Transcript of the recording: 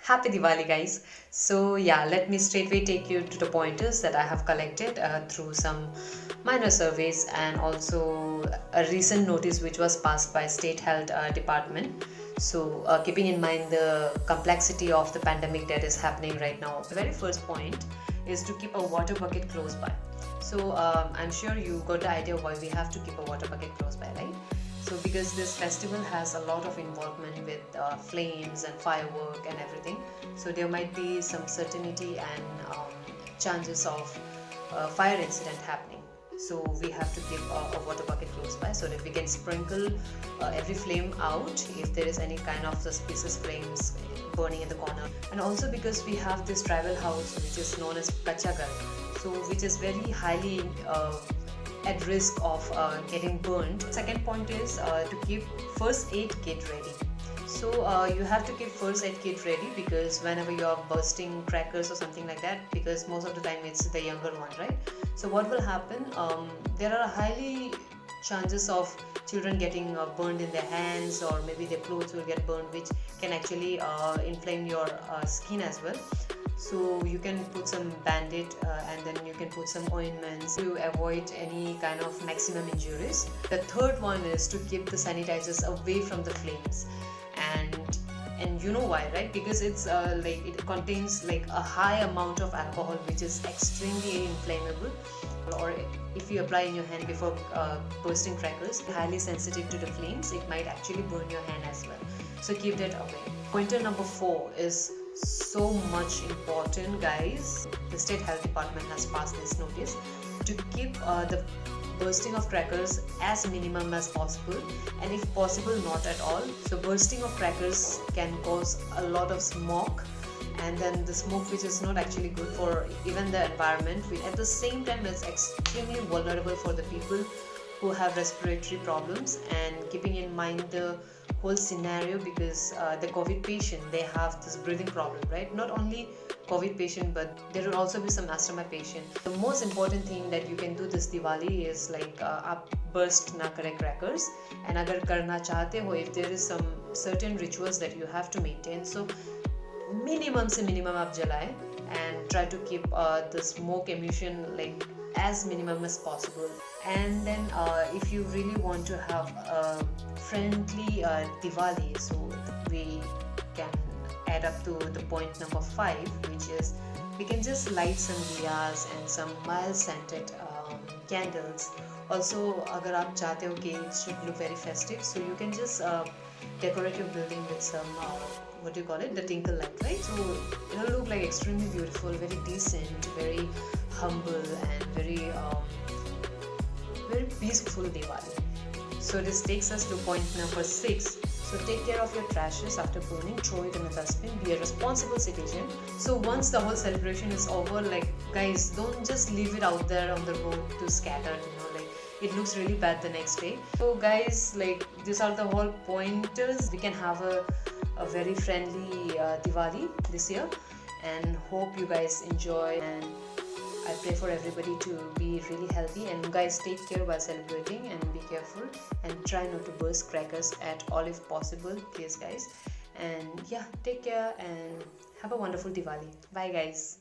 Happy Diwali, guys. So, yeah, let me straightway take you to the pointers that I have collected through some minor surveys and also a recent notice which was passed by State Health Department. So, keeping in mind the complexity of the pandemic that is happening right now, the very first point is to keep a water bucket close by. So, I'm sure you got the idea why we have to keep a water bucket close by, right? So because this festival has a lot of involvement with flames and firework and everything, so there might be some certainty and chances of fire incident happening. So we have to keep a water bucket close by so that we can sprinkle every flame out if there is any kind of suspicious flames burning in the corner. And also because we have this tribal house which is known as Kachagar, so which is very highly at risk of getting burned. Second point is to keep first aid kit ready. So you have to keep first aid kit ready because whenever you are bursting crackers or something like that, because most of the time it's the younger one, right? So what will happen? There are highly chances of children getting burned in their hands, or maybe their clothes will get burned, which can actually inflame your skin as well. So you can put some bandit and then you can put some ointments to avoid any kind of maximum injuries. The third one is to keep the sanitizers away from the flames, and you know why, right? Because it's like it contains like a high amount of alcohol which is extremely inflammable, or if you apply in your hand before bursting crackers, highly sensitive to the flames, it might actually burn your hand as well. So keep that away. Pointer number 4 is so much important, guys. The State Health Department has passed this notice to keep the bursting of crackers as minimum as possible, and if possible not at all. So bursting of crackers can cause a lot of smoke, and then the smoke which is not actually good for even the environment. At the same time, it's extremely vulnerable for the people who have respiratory problems, and keeping in mind the whole scenario, because the COVID patient, they have this breathing problem, right? Not only COVID patient, but there will also be some asthma patient. The most important thing that you can do this Diwali is like आप burst ना करें crackers, and अगर करना चाहते हो, if there is some certain rituals that you have to maintain, so minimum से minimum आप जलाएं and try to keep the smoke emission like as minimum as possible. And then if you really want to have a friendly Diwali, so we can add up to the point number 5, which is we can just light some diyas and some mild scented candles. Also, agar aap chahte ho ki it should look very festive, so you can just decorate your building with some what do you call it, the tinkle light, right? So it'll look like extremely beautiful, very decent, very humble, and very peaceful Diwali. So this takes us to point number 6. So take care of your trashes after burning, throw it in a dustbin, be a responsible citizen. So once the whole celebration is over, like guys, don't just leave it out there on the road to scatter, like it looks really bad the next day. So guys, like these are the whole pointers. We can have a very friendly Diwali this year, and hope you guys enjoy, and I pray for everybody to be really healthy, and guys, take care while celebrating and be careful and try not to burst crackers at all if possible, please guys. And yeah, take care and have a wonderful Diwali. Bye guys.